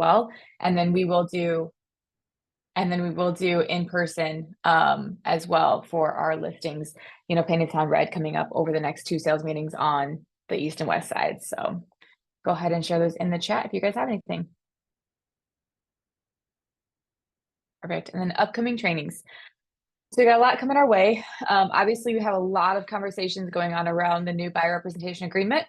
well. And then we will do in person as well for our listings, Painted Town Red coming up over the next 2 sales meetings on the east and west side. So go ahead and share those in the chat if you guys have anything. Perfect. And then upcoming trainings. So we got a lot coming our way. Obviously, we have a lot of conversations going on around the new buyer representation agreement,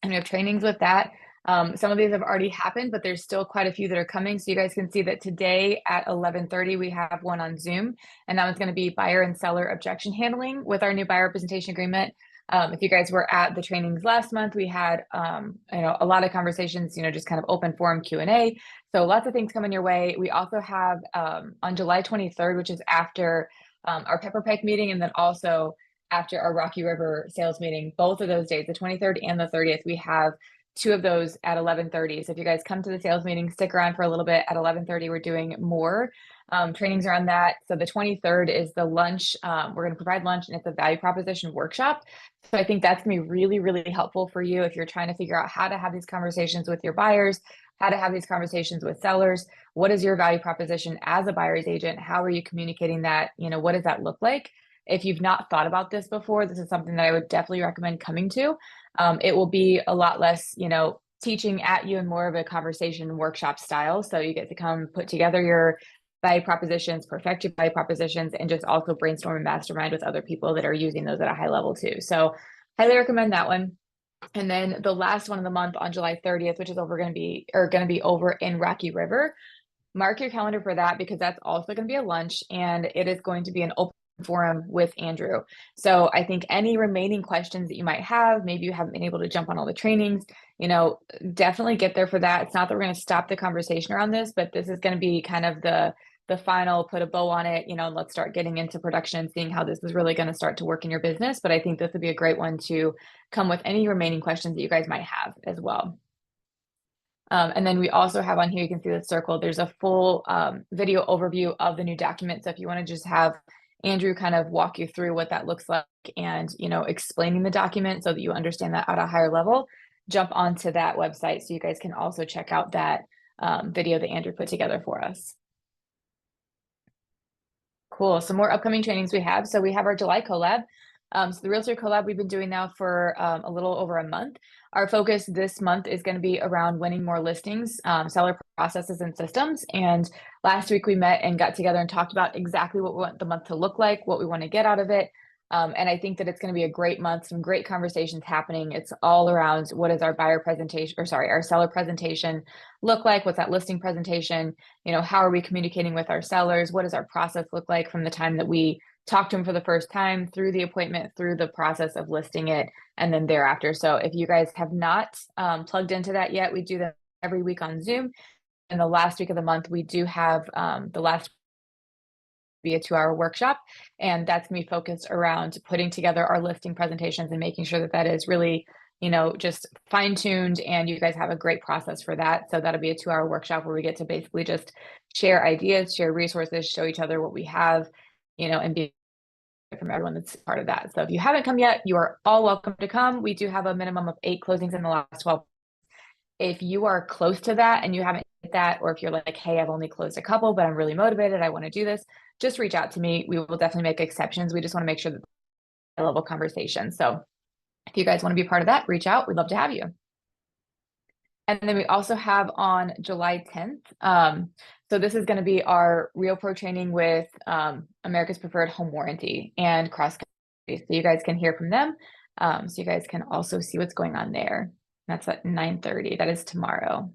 and we have trainings with that. Some of these have already happened, but there's still quite a few that are coming. So you guys can see that today at 11:30, we have one on Zoom, and that one's going to be buyer and seller objection handling with our new buyer representation agreement. If you guys were at the trainings last month, we had a lot of conversations, just kind of open forum Q&A. So lots of things coming your way. We also have on July 23rd, which is after our Pepper Pike meeting, and then also after our Rocky River sales meeting, both of those days, the 23rd and the 30th, we have 2 of those at 11:30. So if you guys come to the sales meeting, stick around for a little bit. At 11:30, we're doing more trainings around that. So the 23rd is the lunch. We're going to provide lunch, and it's a value proposition workshop. So I think that's going to be really, really helpful for you if you're trying to figure out how to have these conversations with your buyers, how to have these conversations with sellers. What is your value proposition as a buyer's agent? How are you communicating that? What does that look like? If you've not thought about this before, this is something that I would definitely recommend coming to. It will be a lot less, teaching at you and more of a conversation workshop style. So you get to come put together your value propositions, perfect your value propositions, and just also brainstorm and mastermind with other people that are using those at a high level too. So highly recommend that one. And then the last one of the month on July 30th, which is going to be over in Rocky River. Mark your calendar for that, because that's also going to be a lunch, and it is going to be an open forum with Andrew. So I think any remaining questions that you might have, maybe you haven't been able to jump on all the trainings, definitely get there for that. It's not that we're going to stop the conversation around this, but this is going to be kind of the final, put a bow on it, let's start getting into production, seeing how this is really going to start to work in your business. But I think this would be a great one to come with any remaining questions that you guys might have as well. And then we also have on here, you can see the circle, there's a full video overview of the new document. So if you want to just have Andrew kind of walk you through what that looks like and, explaining the document so that you understand that at a higher level, jump onto that website so you guys can also check out that video that Andrew put together for us. Cool. Some more upcoming trainings we have. So we have our July collab. So the Realtor collab we've been doing now for a little over a month. Our focus this month is going to be around winning more listings, seller processes and systems. And last week we met and got together and talked about exactly what we want the month to look like, what we want to get out of it. And I think that it's going to be a great month, some great conversations happening. It's all around what is our buyer presentation, our seller presentation look like? What's that listing presentation? How are we communicating with our sellers? What does our process look like from the time that we talk to them for the first time, through the appointment, through the process of listing it, and then thereafter. So if you guys have not plugged into that yet, we do that every week on Zoom. And the last week of the month, we do have the last be a 2-hour workshop, and that's going to be focused around putting together our listing presentations and making sure that that is really, just fine-tuned, and you guys have a great process for that. So that'll be a 2-hour workshop where we get to basically just share ideas, share resources, show each other what we have, and be from everyone that's part of that. So if you haven't come yet, you are all welcome to come. We do have a minimum of 8 closings in the last 12. If you are close to that and you haven't hit that, or if you're like, hey, I've only closed a couple, but I'm really motivated, I want to do this, just reach out to me. We will definitely make exceptions. We just want to make sure that a level conversation. So if you guys want to be part of that, reach out. We'd love to have you. And then we also have on July 10th. So this is going to be our Real Pro training with America's Preferred Home Warranty and Cross Country. So you guys can hear from them. So you guys can also see what's going on there. That's at 9:30. That is tomorrow.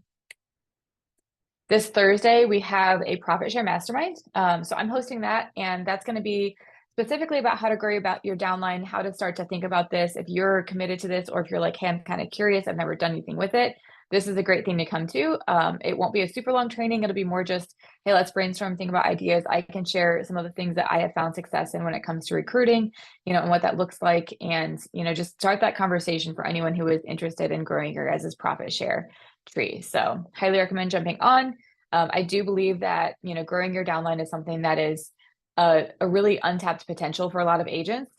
This Thursday, we have a profit share mastermind. So I'm hosting that, and that's going to be specifically about how to grow about your downline, how to start to think about this. If you're committed to this, or if you're like, hey, I'm kind of curious, I've never done anything with it, this is a great thing to come to. It won't be a super long training. It'll be more just, hey, let's brainstorm, think about ideas. I can share some of the things that I have found success in when it comes to recruiting, and what that looks like. And, just start that conversation for anyone who is interested in growing your guys' profit share tree. So highly recommend jumping on. I do believe that, growing your downline is something that is a really untapped potential for a lot of agents.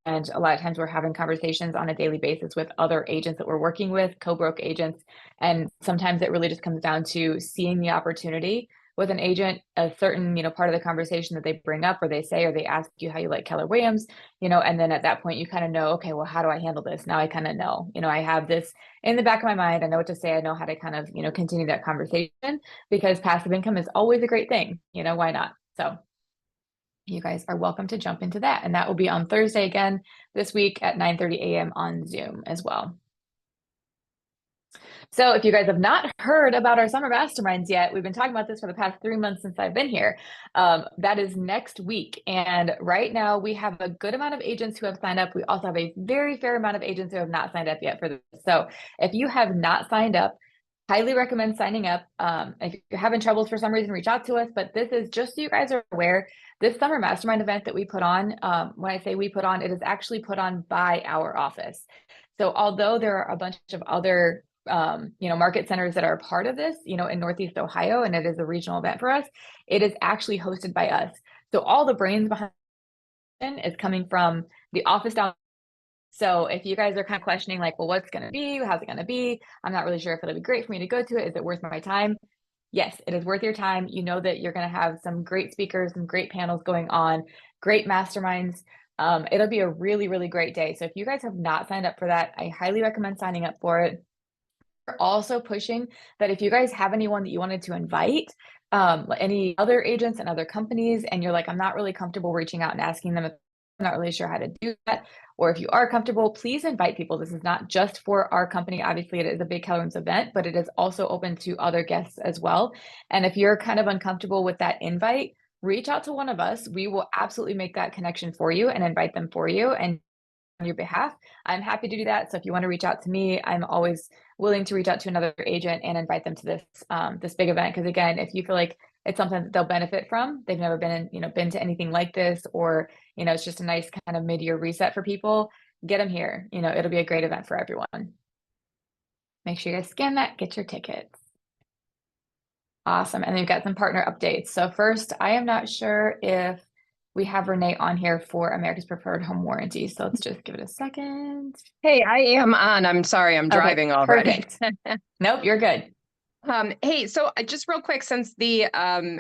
And a lot of times we're having conversations on a daily basis with other agents that we're working with, co-broke agents. And sometimes it really just comes down to seeing the opportunity with an agent, a certain, part of the conversation that they bring up or they say, or they ask you how you like Keller Williams, and then at that point you kind of know, okay, well, how do I handle this? Now I kind of know, I have this in the back of my mind. I know what to say. I know how to kind of, continue that conversation, because passive income is always a great thing. Why not? So you guys are welcome to jump into that. And that will be on Thursday again this week at 9:30 a.m. on Zoom as well. So if you guys have not heard about our summer masterminds yet, we've been talking about this for the past 3 months since I've been here. That is next week. And right now we have a good amount of agents who have signed up. We also have a very fair amount of agents who have not signed up yet for this. So if you have not signed up, highly recommend signing up. If you're having troubles for some reason, reach out to us. But this is just so you guys are aware, this summer mastermind event that we put on, when I say we put on, it is actually put on by our office. So although there are a bunch of other market centers that are a part of this, in Northeast Ohio, and it is a regional event for us, it is actually hosted by us. So all the brains behind it is coming from the office down. So if you guys are kind of questioning like, well, what's going to be, how's it going to be? I'm not really sure if it'll be great for me to go to it. Is it worth my time? Yes, it is worth your time. You know that you're going to have some great speakers and great panels going on, great masterminds. It'll be a really, really great day. So if you guys have not signed up for that, I highly recommend signing up for it. We're also pushing that if you guys have anyone that you wanted to invite, any other agents and other companies, and you're like, I'm not really comfortable reaching out and asking them if I'm not really sure how to do that, or if you are comfortable, please invite people. This is not just for our company. Obviously, it is a big Keller Williams event, but it is also open to other guests as well. And if you're kind of uncomfortable with that invite, reach out to one of us. We will absolutely make that connection for you and invite them for you and on your behalf. I'm happy to do that. So if you want to reach out to me, I'm always willing to reach out to another agent and invite them to this big event. Because again, if you feel like it's something that they'll benefit from, they've never been to anything like this, or it's just a nice kind of mid-year reset for people, get them here. It'll be a great event for everyone. Make sure you guys scan that, get your tickets. Awesome. And we've got some partner updates. So first, I am not sure if we have Renee on here for America's Preferred Home Warranty. So let's just give it a second. Hey, I am on. I'm sorry, I'm driving already. Nope, you're good. Hey, so just real quick, since the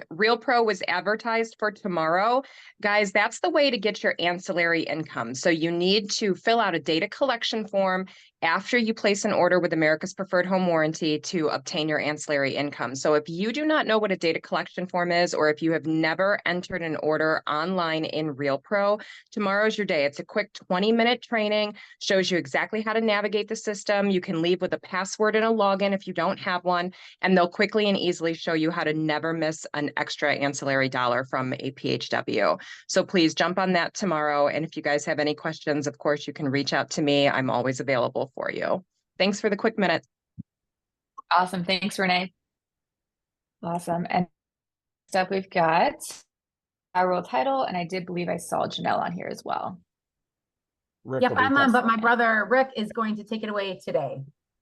Real Pro was advertised for tomorrow, guys, that's the way to get your ancillary income. So you need to fill out a data collection form after you place an order with America's Preferred Home Warranty to obtain your ancillary income. So if you do not know what a data collection form is, or if you have never entered an order online in Real Pro, tomorrow's your day. It's a quick 20-minute training, shows you exactly how to navigate the system. You can leave with a password and a login if you don't have one, and they'll quickly and easily show you how to never miss an extra ancillary dollar from a PHW. So please jump on that tomorrow. And if you guys have any questions, of course, you can reach out to me. I'm always available for you. Thanks for the quick minute. Awesome. Thanks, Renee. Awesome. And next up, we've got our role title, and I did believe I saw Janelle on here as well. Rick, yep, I'm on, but my brother Rick is going to take it away today.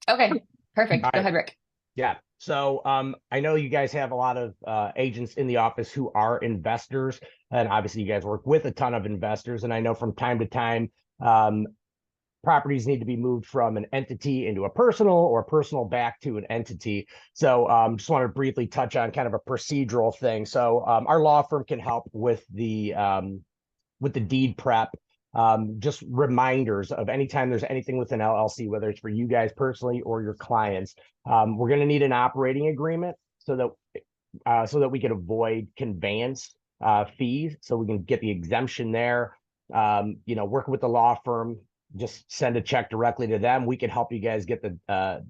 Okay, perfect. Go ahead, Rick. Yeah. So I know you guys have a lot of agents in the office who are investors, and obviously you guys work with a ton of investors. And I know from time to time, properties need to be moved from an entity into a personal, or personal back to an entity. So just want to briefly touch on kind of a procedural thing. So our law firm can help with the deed prep. Just reminders of anytime there's anything with an LLC, whether it's for you guys personally or your clients. We're going to need an operating agreement so that we can avoid conveyance fees, so we can get the exemption there. Working with the law firm, just send a check directly to them. We can help you guys get the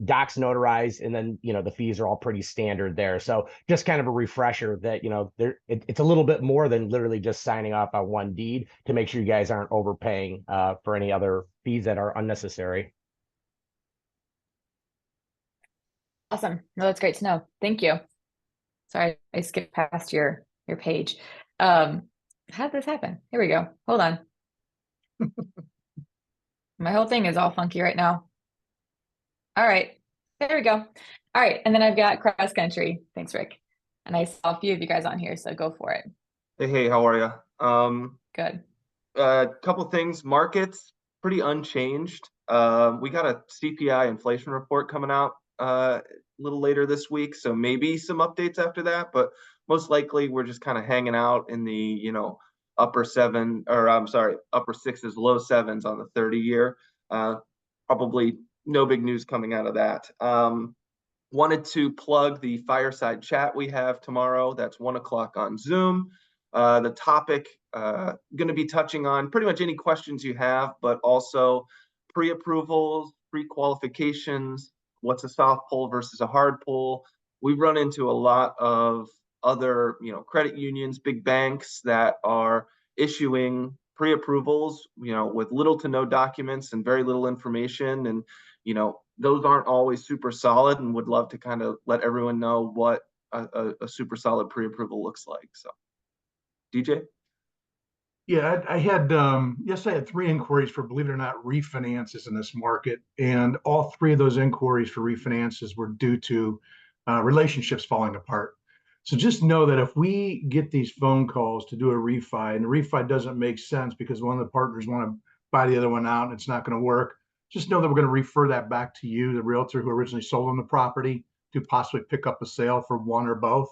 docs notarized, and then the fees are all pretty standard there. So just kind of a refresher that it's a little bit more than literally just signing off on one deed, to make sure you guys aren't overpaying for any other fees that are unnecessary. Awesome. No, that's great to know. Thank you. Sorry, I skipped past your page. How did this happen? Here we go. Hold on. My whole thing is all funky right now. All right, there we go. All right, and then I've got cross country. Thanks, Rick. And I saw a few of you guys on here, so go for it. Hey, how are you? Good. couple things. Markets pretty unchanged. We got a CPI inflation report coming out a little later this week, so maybe some updates after that. But most likely, we're just kind of hanging out in the upper sixes, low sevens on the 30-year. Probably no big news coming out of that. Wanted to plug the fireside chat we have tomorrow. That's 1 o'clock on Zoom. The topic going to be touching on pretty much any questions you have, but also pre-approvals, pre-qualifications, what's a soft pull versus a hard pull. We run into a lot of other, credit unions, big banks that are issuing pre-approvals, with little to no documents and very little information. And, those aren't always super solid, and would love to kind of let everyone know what a super solid pre-approval looks like. So, DJ? Yeah, I had yes, I had 3 inquiries for, believe it or not, refinances in this market, and all 3 of those inquiries for refinances were due to relationships falling apart. So just know that if we get these phone calls to do a refi, and the refi doesn't make sense because one of the partners want to buy the other one out and it's not going to work, just know that we're going to refer that back to you, the realtor who originally sold on the property, to possibly pick up a sale for one or both.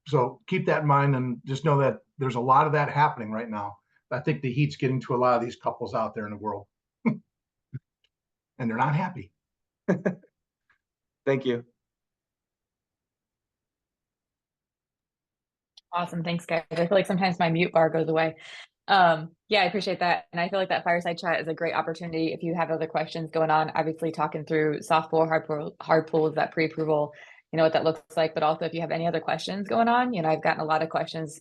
So keep that in mind, and just know that there's a lot of that happening right now. I think the heat's getting to a lot of these couples out there in the world, and they're not happy. Thank you. Awesome. Thanks, guys. I feel like sometimes my mute bar goes away. Yeah, I appreciate that. And I feel like that fireside chat is a great opportunity if you have other questions going on, obviously talking through soft pull, hard pull, that pre-approval, what that looks like, but also if you have any other questions going on, I've gotten a lot of questions,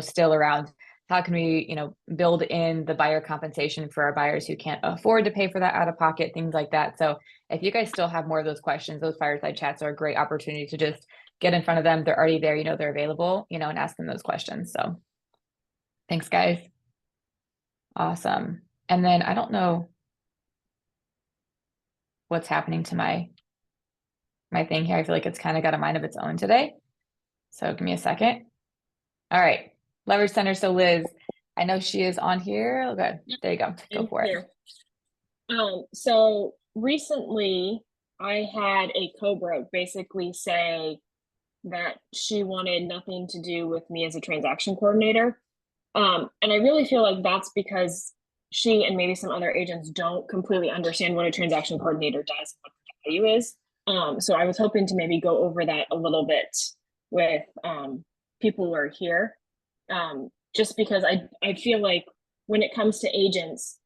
still around how can we, build in the buyer compensation for our buyers who can't afford to pay for that out of pocket, things like that. So if you guys still have more of those questions, those fireside chats are a great opportunity to just get in front of them. They're already there, they're available, and ask them those questions. So thanks, guys. Awesome. And then I don't know what's happening to my thing here. I feel like it's kind of got a mind of its own today. So give me a second. All right. Leverage Center. So Liz, I know she is on here. Okay. There you go. Go for it. So recently I had a co-broke basically say that she wanted nothing to do with me as a transaction coordinator. And I really feel like that's because she and maybe some other agents don't completely understand what a transaction coordinator does and what the value is. So I was hoping to maybe go over that a little bit with people who are here, just because I feel like when it comes to agents,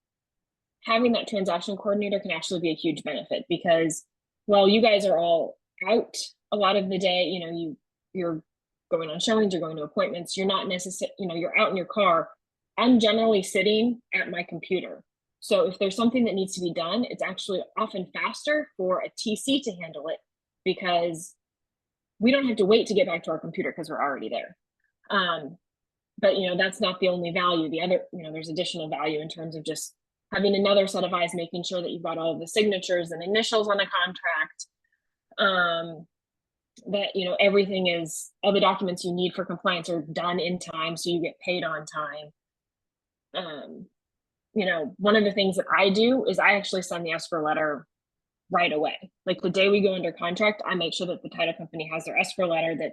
having that transaction coordinator can actually be a huge benefit, because while you guys are all out a lot of the day, you're going on showings, you're going to appointments, you're not necessarily, you're out in your car. I'm generally sitting at my computer. So if there's something that needs to be done, it's actually often faster for a TC to handle it, because we don't have to wait to get back to our computer because we're already there. But that's not the only value. The other, there's additional value in terms of just having another set of eyes, making sure that you've got all of the signatures and initials on a contract. That everything is, all the documents you need for compliance are done in time, so you get paid on time. One of the things that I do is I actually send the escrow letter right away. Like the day we go under contract, I make sure that the title company has their escrow letter, that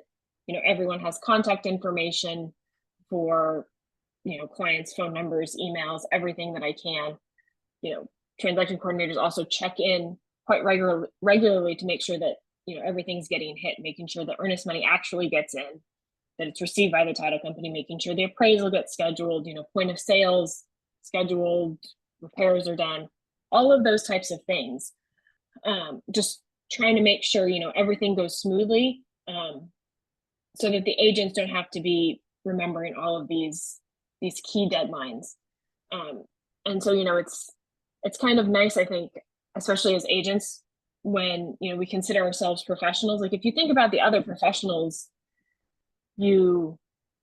everyone has contact information for clients, phone numbers, emails, everything that I can. Transaction coordinators also check in quite regularly to make sure that everything's getting hit, making sure the earnest money actually gets in, that it's received by the title company, making sure the appraisal gets scheduled, point of sales scheduled, repairs are done, all of those types of things. Just trying to make sure everything goes smoothly, so that the agents don't have to be remembering all of these key deadlines. And so it's kind of nice, I think, especially as agents, when we consider ourselves professionals. Like if you think about the other professionals you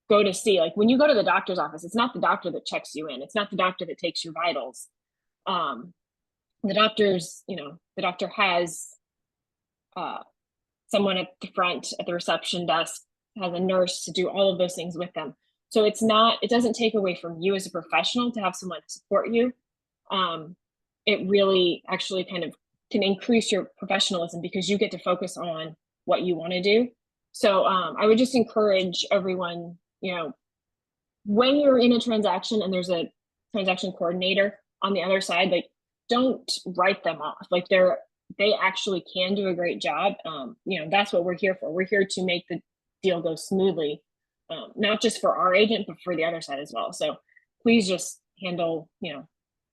go to see, like when you go to the doctor's office, it's not the doctor that checks you in, it's not the doctor that takes your vitals. The doctor has someone at the front at the reception desk, has a nurse to do all of those things with them. So it doesn't take away from you as a professional to have someone support you. It really actually kind of can increase your professionalism because you get to focus on what you want to do. So I would just encourage everyone, when you're in a transaction and there's a transaction coordinator on the other side, like, don't write them off. Like, they actually can do a great job. That's what we're here for. We're here to make the deal go smoothly, not just for our agent, but for the other side as well. So please just handle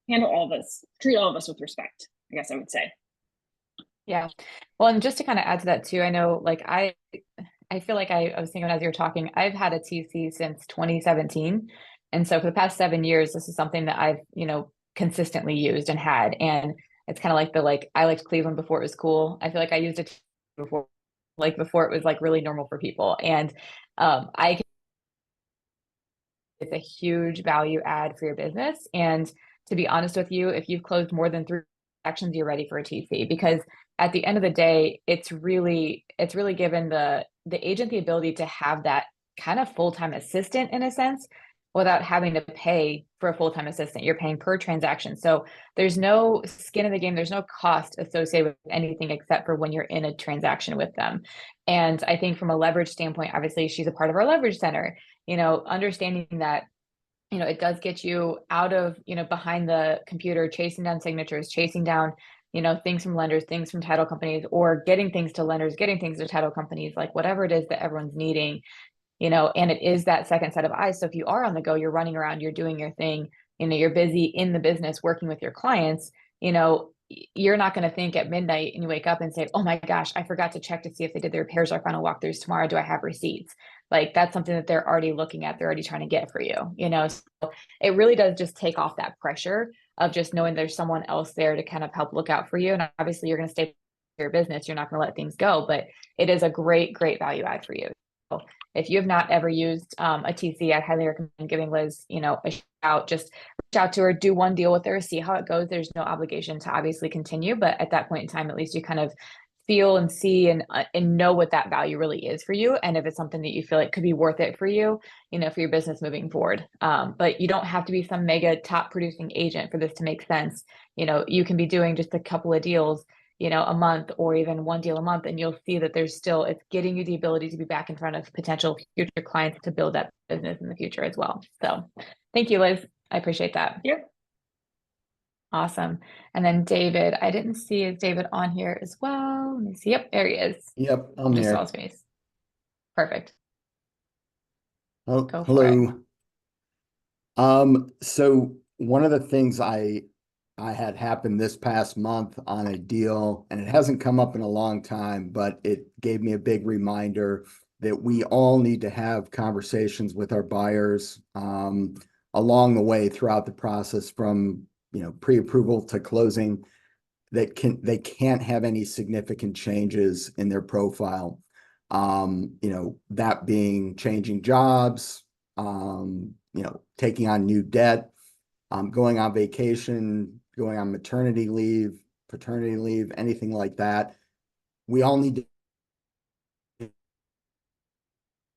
all of us, treat all of us with respect, I guess I would say. Yeah. Well, and just to kind of add to that too, I know, like, I feel like I was thinking as you were talking, I've had a TC since 2017. And so for the past 7 years, this is something that I've, consistently used and had. And it's kind of like I liked Cleveland before it was cool. I feel like I used it before it was like really normal for people. And it's a huge value add for your business. And to be honest with you, if you've closed more than 3 actions, you're ready for a TC, because at the end of the day, it's really given the agent the ability to have that kind of full-time assistant in a sense, without having to pay for a full-time assistant. You're paying per transaction. So there's no skin in the game. There's no cost associated with anything except for when you're in a transaction with them. And I think from a leverage standpoint, obviously she's a part of our leverage center, understanding that, it does get you out of, behind the computer, chasing down signatures, chasing down, things from lenders, things from title companies, or getting things to lenders, getting things to title companies, like whatever it is that everyone's needing, and it is that second set of eyes. So if you are on the go, you're running around, you're doing your thing, you're busy in the business, working with your clients, you're not going to think at midnight and you wake up and say, oh my gosh, I forgot to check to see if they did the repairs or final walkthroughs tomorrow. Do I have receipts? Like, that's something that they're already looking at. They're already trying to get for you, so it really does just take off that pressure of just knowing there's someone else there to kind of help look out for you. And obviously you're going to stay in your business. You're not going to let things go, but it is a great, great value add for you. So if you have not ever used a TC, I highly recommend giving Liz, a shout. Just reach out to her, do one deal with her, see how it goes. There's no obligation to obviously continue, but at that point in time, at least you kind of feel and see and know what that value really is for you. And if it's something that you feel like could be worth it for you, for your business moving forward. But you don't have to be some mega top producing agent for this to make sense. You can be doing just a couple of deals, a month, or even one deal a month, and you'll see that it's getting you the ability to be back in front of potential future clients to build that business in the future as well. So thank you, Liz. I appreciate that. Yeah. Awesome. And then David, I didn't see, is David on here as well? Let me see. Yep, there he is. Yep, I'm Just here. saw his face. Perfect. Oh, Go for it. hello. So one of the things I had happen this past month on a deal, and it hasn't come up in a long time, but it gave me a big reminder that we all need to have conversations with our buyers along the way throughout the process, from pre-approval to closing, that they can't have any significant changes in their profile. That being changing jobs, taking on new debt, going on vacation, going on maternity leave, paternity leave, anything like that. We all need to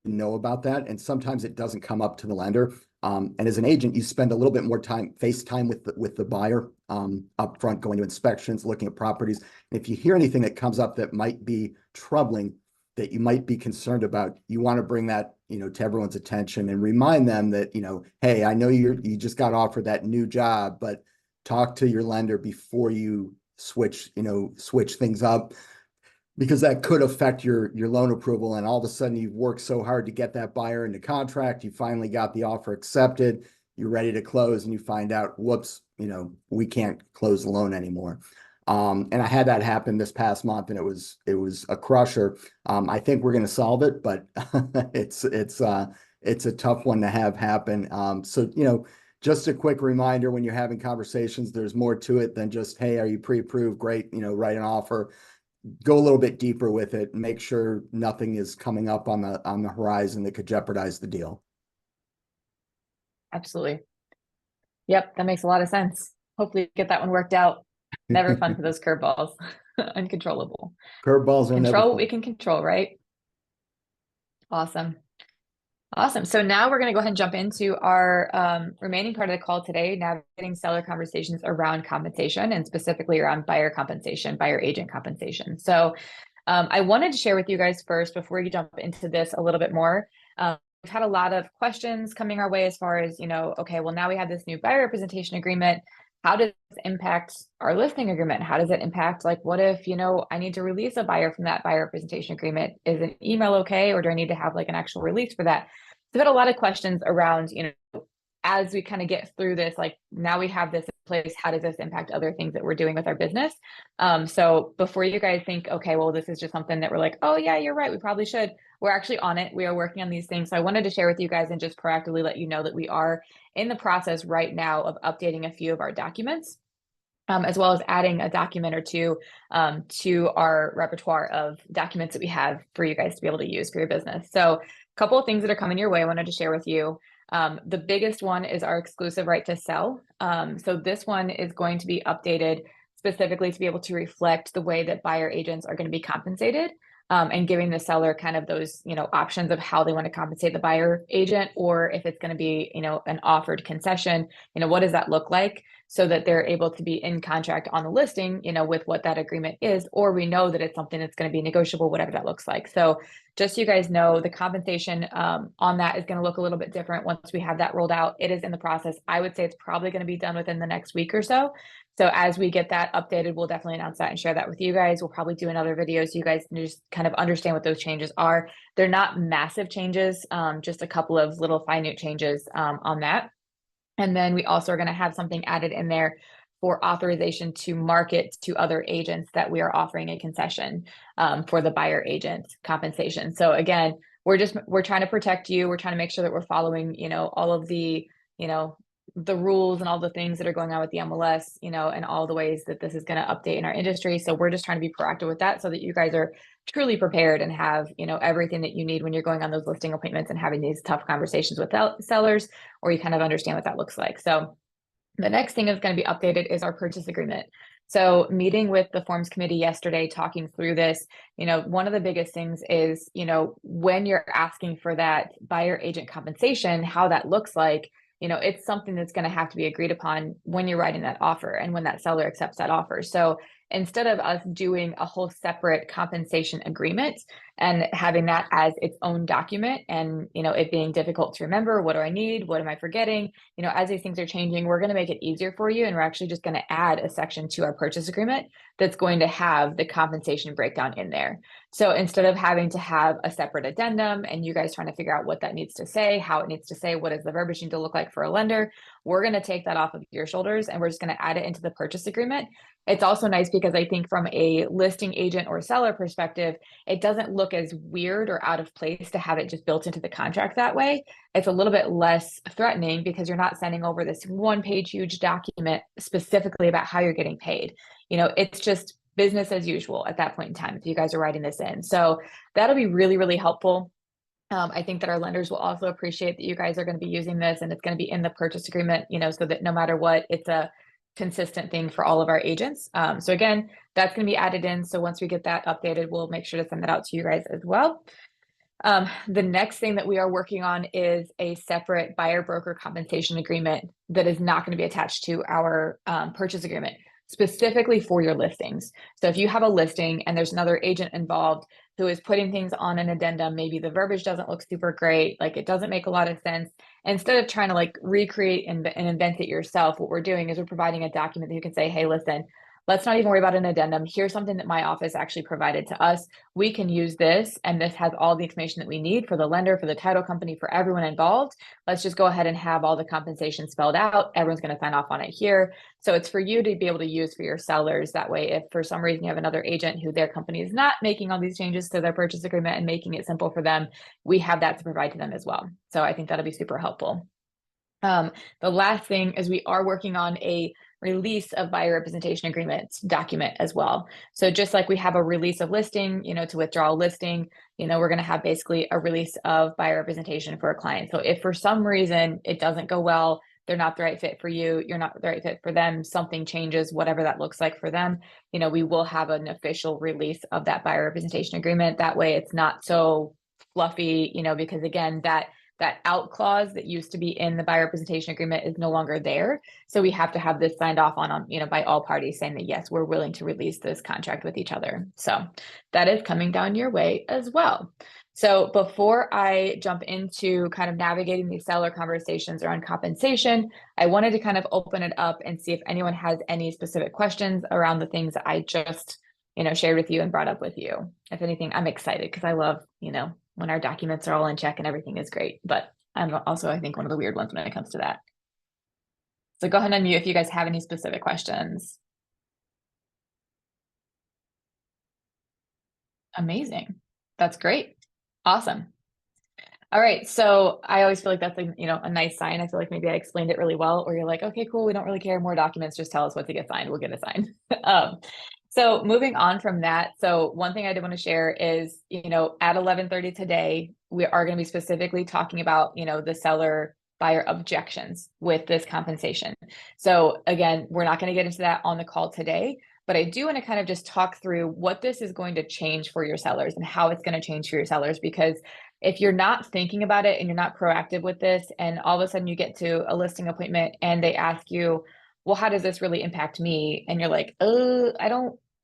know about that. And sometimes it doesn't come up to the lender. And as an agent, you spend a little bit more time, face time with the buyer up front, going to inspections, looking at properties. And if you hear anything that comes up that might be troubling, that you might be concerned about, you want to bring that, to everyone's attention and remind them that, hey, I know you just got offered that new job, but talk to your lender before you switch things up, because that could affect your loan approval. And all of a sudden you've worked so hard to get that buyer into contract. You finally got the offer accepted. You're ready to close and you find out, whoops, we can't close the loan anymore. And I had that happen this past month, and it was a crusher. I think we're going to solve it, but it's a tough one to have happen. So, just a quick reminder, when you're having conversations, there's more to it than just, hey, are you pre-approved? Great. Write an offer. Go a little bit deeper with it and make sure nothing is coming up on the horizon that could jeopardize the deal. Absolutely. Yep, that makes a lot of sense. Hopefully get that one worked out. Never fun for those curveballs. Uncontrollable. Curveballs are Control never what we fun. can control, right? Awesome. Awesome. So now we're going to go ahead and jump into our remaining part of the call today, navigating seller conversations around compensation and specifically around buyer compensation, buyer agent compensation. So I wanted to share with you guys first, before you jump into this a little bit more. We've had a lot of questions coming our way as far as, okay, well, now we have this new buyer representation agreement. How does this impact our listing agreement? How does it impact, like, what if, I need to release a buyer from that buyer representation agreement? Is an email okay? Or do I need to have like an actual release for that? So I've had a lot of questions around, as we kind of get through this, like now we have this in place, how does this impact other things that we're doing with our business? So before you guys think, okay, well, this is just something that we're like, oh yeah, you're right, we probably should. We're actually on it. We are working on these things. So I wanted to share with you guys and just proactively let you know that we are in the process right now of updating a few of our documents, as well as adding a document or two to our repertoire of documents that we have for you guys to be able to use for your business. So a couple of things that are coming your way I wanted to share with you. The biggest one is our exclusive right to sell. So this one is going to be updated specifically to be able to reflect the way that buyer agents are going to be compensated, and giving the seller kind of those, options of how they want to compensate the buyer agent, or if it's going to be, an offered concession, what does that look like, so that they're able to be in contract on the listing, with what that agreement is, or we know that it's something that's going to be negotiable, whatever that looks like. So just so you guys know, the compensation on that is going to look a little bit different once we have that rolled out. It is in the process. I would say it's probably going to be done within the next week or so. So as we get that updated, we'll definitely announce that and share that with you guys. We'll probably do another video so you guys can just kind of understand what those changes are. They're not massive changes, just a couple of little minute changes on that. And then we also are going to have something added in there for authorization to market to other agents that we are offering a concession for the buyer agent compensation. So again, we're trying to protect you. We're trying to make sure that we're following, all of the, the rules and all the things that are going on with the MLS, and all the ways that this is going to update in our industry. So we're just trying to be proactive with that so that you guys are truly prepared and have, everything that you need when you're going on those listing appointments and having these tough conversations with sellers, or you kind of understand what that looks like. So the next thing that's going to be updated is our purchase agreement. So meeting with the forms committee yesterday, talking through this, one of the biggest things is, when you're asking for that buyer agent compensation, how that looks like, it's something that's going to have to be agreed upon when you're writing that offer and when that seller accepts that offer. So instead of us doing a whole separate compensation agreement and having that as its own document and, it being difficult to remember, what do I need? What am I forgetting? As these things are changing, we're going to make it easier for you. And we're actually just going to add a section to our purchase agreement that's going to have the compensation breakdown in there. So instead of having to have a separate addendum and you guys trying to figure out what that needs to say, how it needs to say, what does the verbiage need to look like for a lender, we're going to take that off of your shoulders and we're just going to add it into the purchase agreement. It's also nice because I think from a listing agent or seller perspective, it doesn't look as weird or out of place to have it just built into the contract that way. It's a little bit less threatening because you're not sending over this one-page huge document specifically about how you're getting paid. It's just business as usual at that point in time if you guys are writing this in. So that'll be really, really helpful. I think that our lenders will also appreciate that you guys are going to be using this and it's going to be in the purchase agreement, so that no matter what, it's a consistent thing for all of our agents. So again, that's going to be added in. So once we get that updated, we'll make sure to send that out to you guys as well. The next thing that we are working on is a separate buyer broker compensation agreement that is not going to be attached to our purchase agreement, specifically for your listings. So if you have a listing and there's another agent involved who is putting things on an addendum, maybe the verbiage doesn't look super great, like it doesn't make a lot of sense. Instead of trying to like recreate and invent it yourself, what we're doing is we're providing a document that you can say, hey, listen, let's not even worry about an addendum. Here's something that my office actually provided to us. We can use this, and this has all the information that we need for the lender, for the title company, for everyone involved. Let's just go ahead and have all the compensation spelled out. Everyone's going to sign off on it here. So it's for you to be able to use for your sellers. That way, if for some reason you have another agent who their company is not making all these changes to their purchase agreement and making it simple for them, we have that to provide to them as well. So I think that'll be super helpful. The last thing is we are working on a release of buyer representation agreement document as well. So just like we have a release of listing, to withdraw a listing, we're going to have basically a release of buyer representation for a client. So if for some reason it doesn't go well, they're not the right fit for you, you're not the right fit for them, something changes, whatever that looks like for them, we will have an official release of that buyer representation agreement. That way it's not so fluffy, because again, that that out clause that used to be in the buyer representation agreement is no longer there. So we have to have this signed off on, you know, by all parties saying that, yes, we're willing to release this contract with each other. So that is coming down your way as well. So before I jump into kind of navigating these seller conversations around compensation, I wanted to kind of open it up and see if anyone has any specific questions around the things that I just, you know, shared with you and brought up with you. If anything, I'm excited because I love, you know, when our documents are all in check and everything is great, but I'm also, I think, one of the weird ones when it comes to that. So go ahead and unmute if you guys have any specific questions. Amazing. That's great. Awesome. All right. So I always feel like that's a, you know, a nice sign. I feel like maybe I explained it really well, or you're like, okay, cool. We don't really care. More documents. Just tell us what to get signed. We'll get it signed. So moving on from that. So one thing I did want to share is, you know, at 11:30 today, we are going to be specifically talking about, you know, the seller buyer objections with this compensation. So again, we're not going to get into that on the call today, but I do want to kind of just talk through what this is going to change for your sellers and how it's going to change for your sellers, because if you're not thinking about it and you're not proactive with this, and all of a sudden you get to a listing appointment and they ask you, well, how does this really impact me? And you're like, I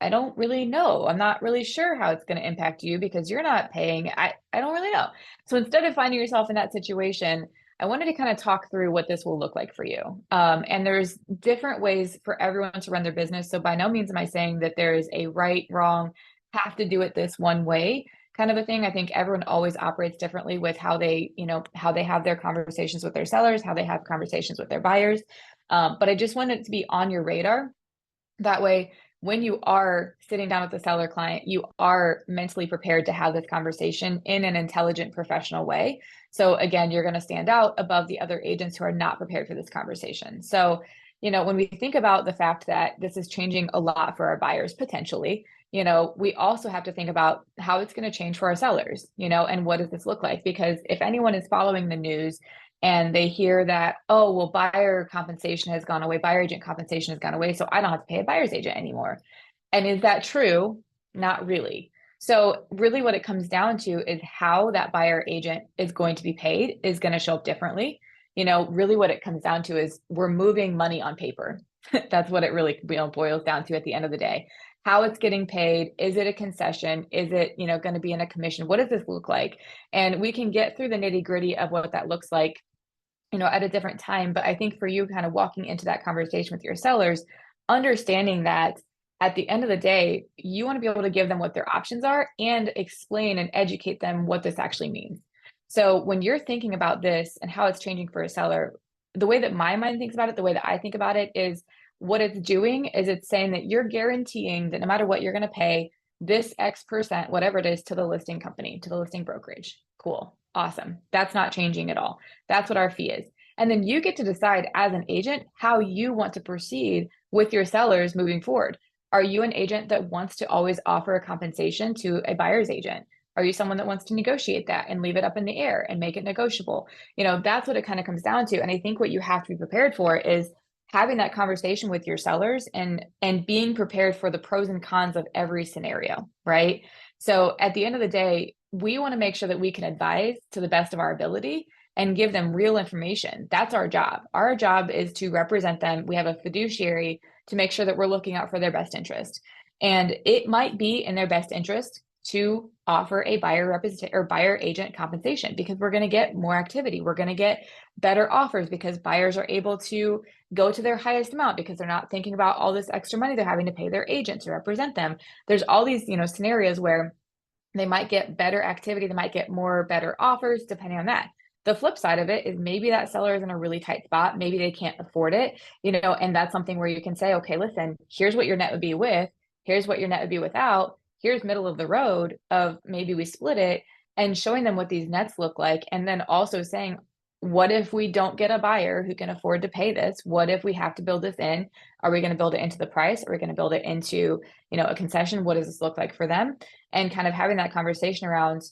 don't really know. I'm not really sure how it's going to impact you because you're not paying. I don't really know. So instead of finding yourself in that situation, I wanted to kind of talk through what this will look like for you. And there's different ways for everyone to run their business. So by no means am I saying that there is a right, wrong, have to do it this one way kind of a thing. I think everyone always operates differently with how they, you know, how they have their conversations with their sellers, how they have conversations with their buyers. But I just wanted it to be on your radar. That way, when you are sitting down with the seller client, you are mentally prepared to have this conversation in an intelligent, professional way. So again, you're going to stand out above the other agents who are not prepared for this conversation. So, you know, when we think about the fact that this is changing a lot for our buyers potentially, you know, we also have to think about how it's going to change for our sellers, you know, and what does this look like? Because if anyone is following the news and they hear that, oh, well, buyer compensation has gone away, buyer agent compensation has gone away, so I don't have to pay a buyer's agent anymore. And is that true? Not really. So really what it comes down to is how that buyer agent is going to be paid is going to show up differently. You know, really what it comes down to is we're moving money on paper. That's what it really, you know, boils down to at the end of the day. How it's getting paid, is it a concession? Is it, you know, going to be in a commission? What does this look like? And we can get through the nitty gritty of what that looks like, you know, at a different time. But I think for you kind of walking into that conversation with your sellers, understanding that at the end of the day, you want to be able to give them what their options are and explain and educate them what this actually means. So when you're thinking about this and how it's changing for a seller, the way that my mind thinks about it, the way that I think about it is what it's doing is it's saying that you're guaranteeing that no matter what, you're going to pay this X%, whatever it is, to the listing company, to the listing brokerage. Cool. Awesome. That's not changing at all. That's what our fee is. And then you get to decide as an agent how you want to proceed with your sellers moving forward. Are you an agent that wants to always offer a compensation to a buyer's agent? Are you someone that wants to negotiate that and leave it up in the air and make it negotiable? You know, that's what it kind of comes down to. And I think what you have to be prepared for is having that conversation with your sellers and being prepared for the pros and cons of every scenario, right? So at the end of the day, we want to make sure that we can advise to the best of our ability and give them real information. That's our job. Our job is to represent them. We have a fiduciary to make sure that we're looking out for their best interest. And it might be in their best interest to offer a buyer agent compensation because we're going to get more activity. We're going to get better offers because buyers are able to go to their highest amount because they're not thinking about all this extra money they're having to pay their agent to represent them. There's all these, you know, scenarios where they might get better activity. They might get more better offers depending on that. The flip side of it is maybe that seller is in a really tight spot. Maybe they can't afford it, you know, and that's something where you can say, okay, listen, here's what your net would be with. Here's what your net would be without. Here's middle of the road of maybe we split it, and showing them what these nets look like. And then also saying, what if we don't get a buyer who can afford to pay this? What if we have to build this in? Are we going to build it into the price? Are we going to build it into, a concession? What does this look like for them? And kind of having that conversation around,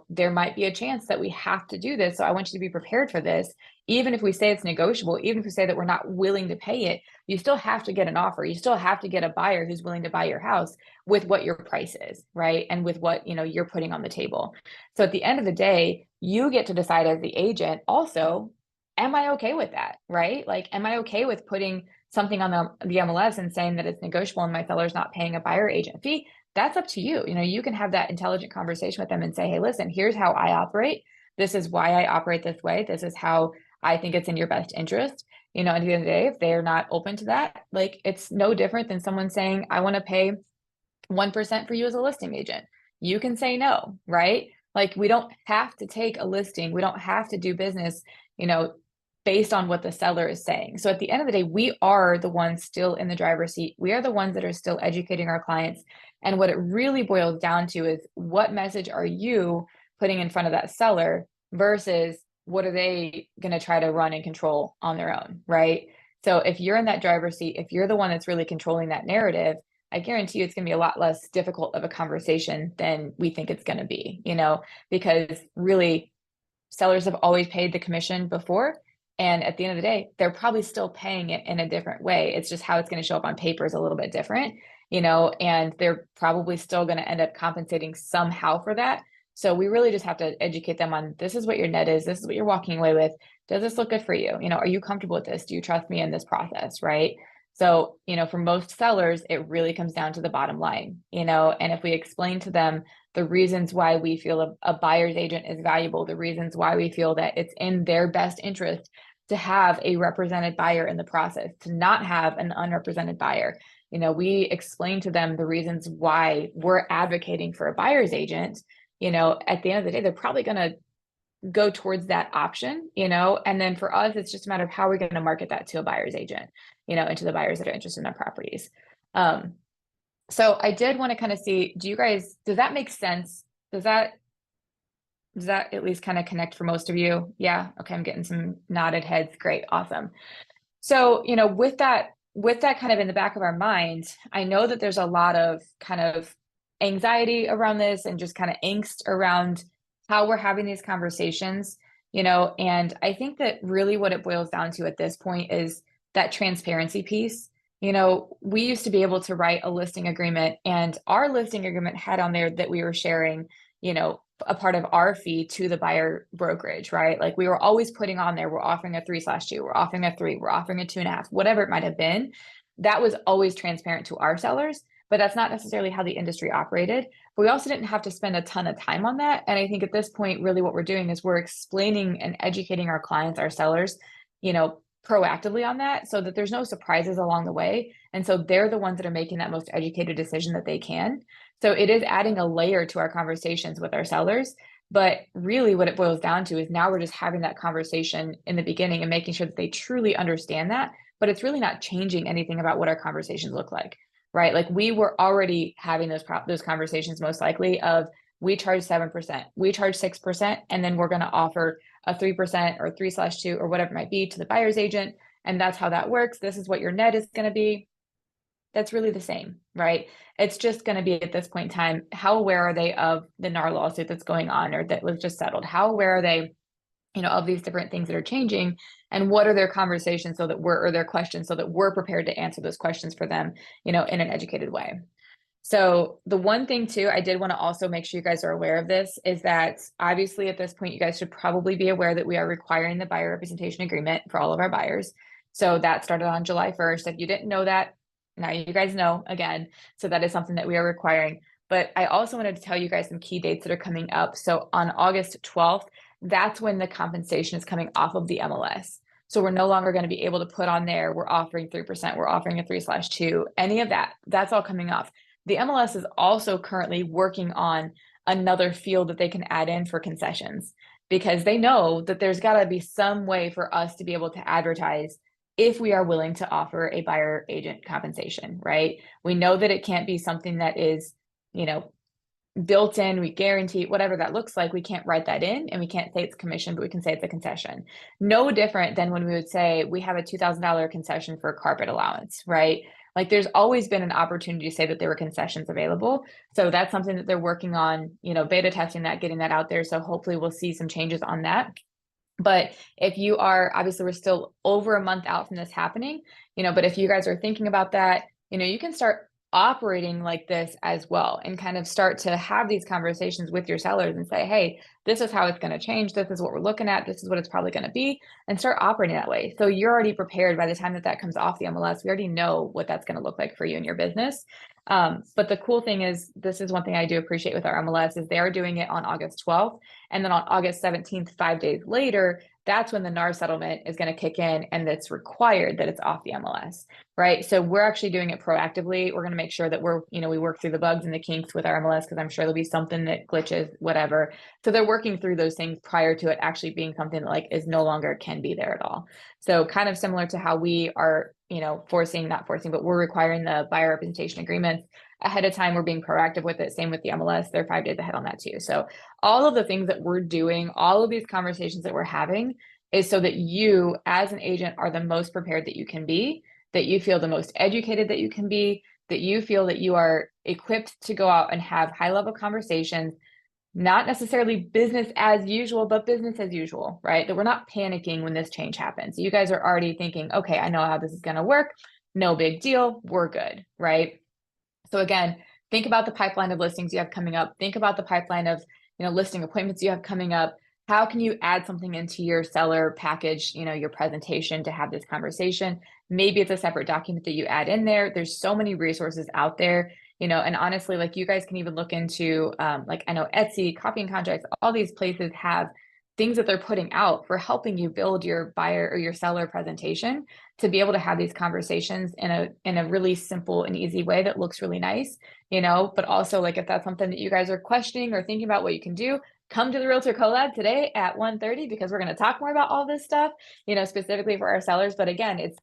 there might be a chance that we have to do this. So I want you to be prepared for this. Even if we say it's negotiable, even if we say that we're not willing to pay it, you still have to get an offer. You still have to get a buyer who's willing to buy your house with what your price is, right? And with what, you're putting on the table. So at the end of the day, you get to decide as the agent also, am I okay with that, right? Like, am I okay with putting something on the MLS and saying that it's negotiable and my seller's not paying a buyer agent fee? That's up to you. You can have that intelligent conversation with them and say, hey, listen, here's how I operate. This is why I operate this way. This is how I think it's in your best interest. At the end of the day, if they're not open to that, like, it's no different than someone saying, I want to pay 1% for you as a listing agent. You can say no, right? Like, we don't have to take a listing. We don't have to do business, based on what the seller is saying. So at the end of the day, we are the ones still in the driver's seat. We are the ones that are still educating our clients. And what it really boils down to is, what message are you putting in front of that seller versus what are they going to try to run and control on their own, right? So if you're in that driver's seat, if you're the one that's really controlling that narrative, I guarantee you it's going to be a lot less difficult of a conversation than we think it's going to be, because really sellers have always paid the commission before. And at the end of the day, they're probably still paying it in a different way. It's just how it's going to show up on paper is a little bit different, and they're probably still going to end up compensating somehow for that. So we really just have to educate them on, this is what your net is. This is what you're walking away with. Does this look good for you? Are you comfortable with this? Do you trust me in this process? Right. So, for most sellers, it really comes down to the bottom line, and if we explain to them the reasons why we feel a buyer's agent is valuable, the reasons why we feel that it's in their best interest to have a represented buyer in the process, to not have an unrepresented buyer. We explain to them the reasons why we're advocating for a buyer's agent. At the end of the day, they're probably going to go towards that option, and then for us, it's just a matter of how we're going to market that to a buyer's agent, and to the buyers that are interested in our properties. So I did want to kind of see, does that make sense? Does that at least kind of connect for most of you? Yeah. Okay. I'm getting some nodded heads. Great. Awesome. So, with that kind of in the back of our mind, I know that there's a lot of kind of anxiety around this and just kind of angst around how we're having these conversations, and I think that really what it boils down to at this point is that transparency piece. We used to be able to write a listing agreement, and our listing agreement had on there that we were sharing, a part of our fee to the buyer brokerage, right? Like, we were always putting on there, we're offering a 3/2, we're offering a 3, we're offering a 2.5, whatever it might have been. That was always transparent to our sellers, but that's not necessarily how the industry operated. But we also didn't have to spend a ton of time on that. And I think at this point, really what we're doing is we're explaining and educating our clients, our sellers, proactively on that, so that there's no surprises along the way. And so they're the ones that are making that most educated decision that they can. So it is adding a layer to our conversations with our sellers. But really what it boils down to is now we're just having that conversation in the beginning and making sure that they truly understand that, but it's really not changing anything about what our conversations look like, right? Like, we were already having those conversations most likely of, we charge 7%, we charge 6%, and then we're going to offer a 3% or 3/2 or whatever it might be to the buyer's agent. And that's how that works. This is what your net is going to be. That's really the same, right? It's just going to be, at this point in time, how aware are they of the NAR lawsuit that's going on or that was just settled? How aware are they, of these different things that are changing, and what are their conversations or their questions so that we're prepared to answer those questions for them, in an educated way. So the one thing too, I did want to also make sure you guys are aware of this, is that obviously at this point, you guys should probably be aware that we are requiring the buyer representation agreement for all of our buyers. So that started on July 1st. If you didn't know that, now you guys know again. So that is something that we are requiring. But I also wanted to tell you guys some key dates that are coming up. So on August 12th, that's when the compensation is coming off of the MLS. So we're no longer going to be able to put on there, we're offering 3%, we're offering a 3/2, any of that. That's all coming off. The MLS is also currently working on another field that they can add in for concessions, because they know that there's got to be some way for us to be able to advertise if we are willing to offer a buyer agent compensation, right? We know that it can't be something that is, built in, we guarantee whatever that looks like, we can't write that in and we can't say it's commission, but we can say it's a concession. No different than when we would say we have a $2,000 concession for carpet allowance, right? Like there's always been an opportunity to say that there were concessions available. So that's something that they're working on, you know, beta testing that, getting that out there. So hopefully we'll see some changes on that. But if you are, obviously we're still over a month out from this happening, you know, but if you guys are thinking about that, you know, you can start operating like this as well and kind of start to have these conversations with your sellers and say, hey, this is how it's going to change. This is what we're looking at. This is what it's probably going to be, and start operating that way. So you're already prepared by the time that that comes off the MLS. We already know what that's going to look like for you and your business. But the cool thing is, this is one thing I do appreciate with our MLS is they are doing it on August 12th. And then on August 17th, 5 days later, that's when the NAR settlement is going to kick in, and it's required that it's off the MLS, right? So we're actually doing it proactively. We're going to make sure that we're, you know, we work through the bugs and the kinks with our MLS, because I'm sure there'll be something that glitches, whatever. So they're working through those things prior to it actually being something that like is no longer can be there at all. So kind of similar to how we are, you know, not forcing, but we're requiring the buyer representation agreements ahead of time. We're being proactive with it. Same with the MLS. They're 5 days ahead on that too. So all of the things that we're doing, all of these conversations that we're having is so that you as an agent are the most prepared that you can be, that you feel the most educated that you can be, that you feel that you are equipped to go out and have high level conversations, not necessarily business as usual, but business as usual, right? That we're not panicking when this change happens. You guys are already thinking, okay, I know how this is going to work. No big deal. We're good, right? So again, think about the pipeline of listings you have coming up. Think about the pipeline of, you know, listing appointments you have coming up. How can you add something into your seller package, you know, your presentation to have this conversation? Maybe it's a separate document that you add in there. There's so many resources out there, you know, and honestly, like you guys can even look into, like I know Etsy, Copy and Contracts, all these places have things that they're putting out for helping you build your buyer or your seller presentation to be able to have these conversations in a really simple and easy way that looks really nice, you know. But also, like if that's something that you guys are questioning or thinking about what you can do, come to the Realtor Collab today at 1:30, because we're going to talk more about all this stuff, you know, specifically for our sellers. But again, it's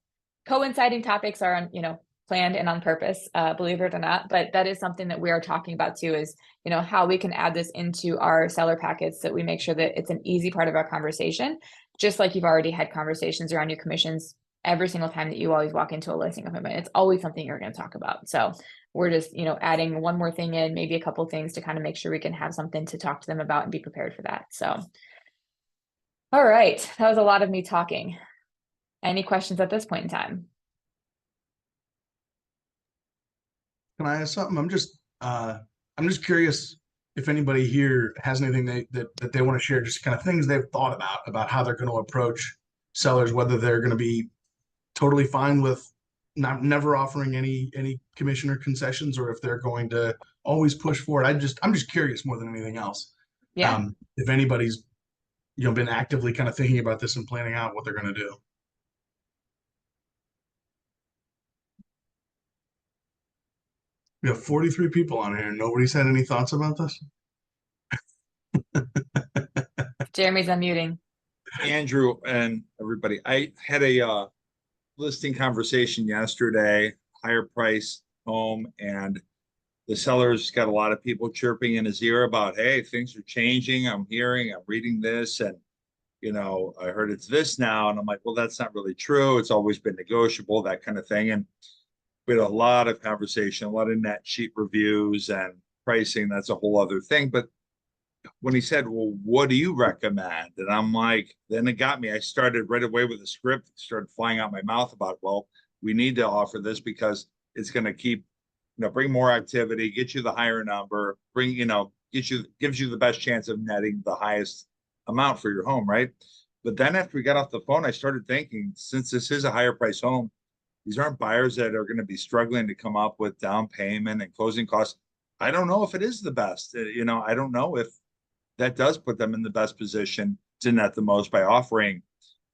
coinciding topics are on, you know, planned and on purpose, believe it or not. But that is something that we are talking about too, is, you know, how we can add this into our seller packets so that we make sure that it's an easy part of our conversation, just like you've already had conversations around your commissions every single time that you always walk into a listing appointment. It's always something you're going to talk about. So we're just, you know, adding one more thing in, maybe a couple of things to kind of make sure we can have something to talk to them about and be prepared for that. So, all right, that was a lot of me talking. Any questions at this point in time? Can I ask something? I'm just curious if anybody here has anything that they want to share, just kind of things they've thought about how they're going to approach sellers, whether they're going to be totally fine with never offering any commission or concessions, or if they're going to always push for it. I'm just curious more than anything else. Yeah. If anybody's, you know, been actively kind of thinking about this and planning out what they're going to do. We have 43 people on here. Nobody's had any thoughts about this? Jeremy's unmuting. Andrew and everybody, I had a listing conversation yesterday, higher price home, and the seller's got a lot of people chirping in his ear about, hey, things are changing. I'm reading this, and you know, I heard it's this now. And I'm like, well, that's not really true. It's always been negotiable, that kind of thing. And we had a lot of conversation, a lot of net sheet reviews and pricing. That's a whole other thing. But when he said, well, what do you recommend? And I'm like, then it got me. I started right away with a script, started flying out my mouth about, well, we need to offer this because it's going to keep, you know, bring more activity, get you the higher number, bring, you know, gives you the best chance of netting the highest amount for your home, right? But then after we got off the phone, I started thinking, since this is a higher price home, these aren't buyers that are going to be struggling to come up with down payment and closing costs. I don't know if it is the best. You know, I don't know if that does put them in the best position to net the most by offering,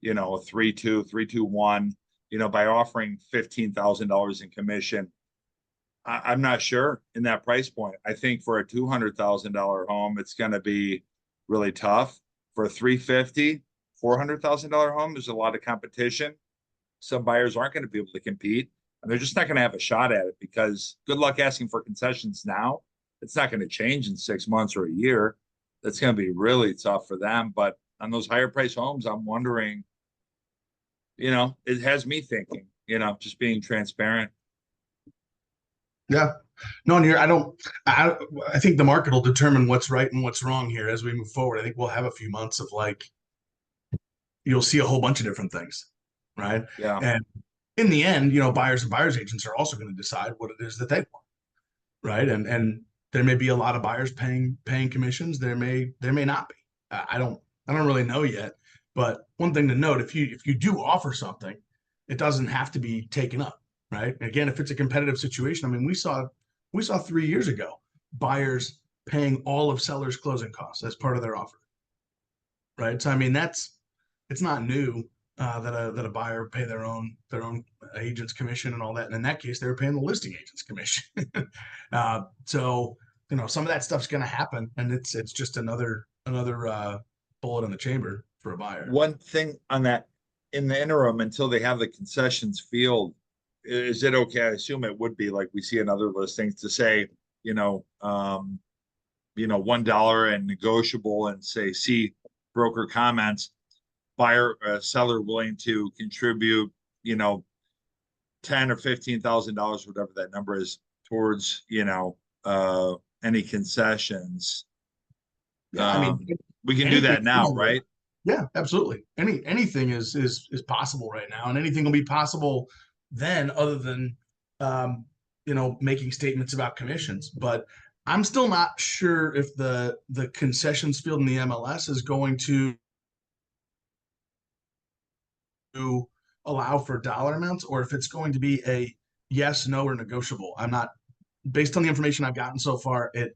you know, 3-2, 3-2-1, you know, by offering $15,000 in commission. I'm not sure in that price point. I think for a $200,000 home, it's going to be really tough. For a $350,000, $400,000 home, there's a lot of competition. Some buyers aren't going to be able to compete, and they're just not going to have a shot at it, because good luck asking for concessions now. it's not going to change in 6 months or a year. That's going to be really tough for them. But on those higher price homes, I'm wondering, it has me thinking, just being transparent. Yeah. No, and I think the market will determine what's right and what's wrong here as we move forward. I think we'll have a few months of you'll see a whole bunch of different things, right? Yeah. And in the end, buyers and buyers agents are also going to decide what it is that they want, right? And there may be a lot of buyers paying commissions. There may not be. I don't really know yet. But one thing to note, if you do offer something, it doesn't have to be taken up, right? Again, if it's a competitive situation, I mean, we saw 3 years ago buyers paying all of sellers' closing costs as part of their offer, right? So I mean, it's not new that a buyer pay their own agent's commission and all that. And in that case, they were paying the listing agent's commission. So some of that stuff's going to happen, and it's just another bullet in the chamber for a buyer. One thing on that, in the interim, until they have the concessions field, is it okay? I assume it would be like we see in other listings to say, $1 and negotiable, and see broker comments, buyer, seller willing to contribute, $10,000 or $15,000, whatever that number is, towards, any concessions. Yeah, I mean, we can do that now, right? Yeah, absolutely. Anything is possible right now, and anything will be possible then, other than making statements about commissions. But I'm still not sure if the concessions field in the MLS is going to allow for dollar amounts, or if it's going to be a yes, no, or negotiable. I'm not, based on the information I've gotten so far, it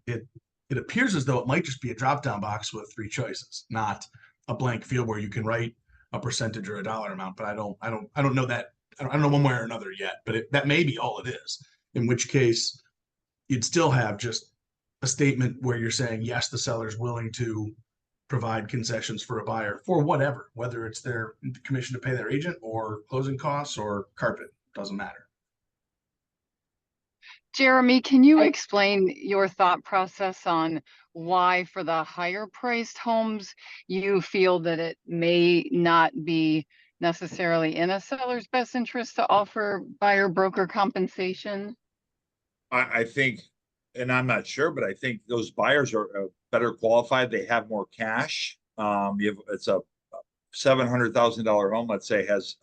appears as though it might just be a drop-down box with 3 choices, not a blank field where you can write a percentage or a dollar amount. But I don't know that. I don't know one way or another yet, but that may be all it is, in which case you'd still have just a statement where you're saying, yes, the seller's willing to provide concessions for a buyer for whatever, whether it's their commission to pay their agent or closing costs or carpet, doesn't matter. Jeremy, can you explain your thought process on why for the higher priced homes you feel that it may not be necessarily in a seller's best interest to offer buyer broker compensation? I think, and I'm not sure, but I think those buyers are better qualified. They have more cash. It's a $700,000 home, let's say, has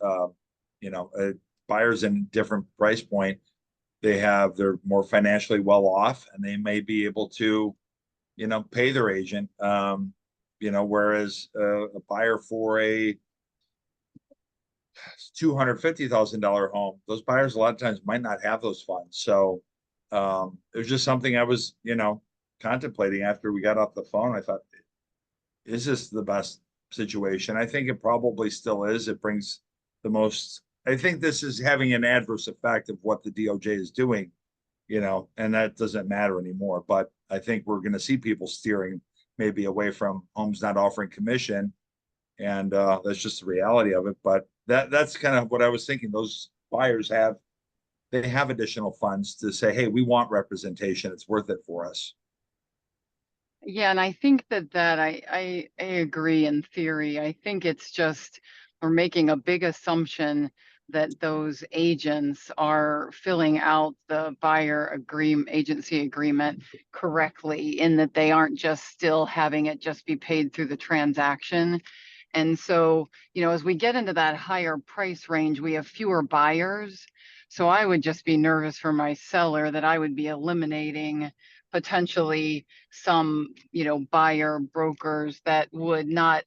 buyers in different price point. They're more financially well off, and they may be able to, pay their agent. Whereas a buyer for a $250,000 home, those buyers a lot of times might not have those funds. So it was just something I was, contemplating after we got off the phone. I thought, is this the best situation? I think it probably still is. It brings the most. I think this is having an adverse effect of what the DOJ is doing, and that doesn't matter anymore. But I think we're going to see people steering maybe away from homes not offering commission, and that's just the reality of it. But that's kind of what I was thinking. Those buyers have additional funds to say, hey, we want representation. It's worth it for us. Yeah, and I think that I agree in theory. I think it's just we're making a big assumption that those agents are filling out the buyer agency agreement correctly, in that they aren't just still having it just be paid through the transaction. And so, as we get into that higher price range, we have fewer buyers. So I would just be nervous for my seller that I would be eliminating potentially some, buyer brokers that would not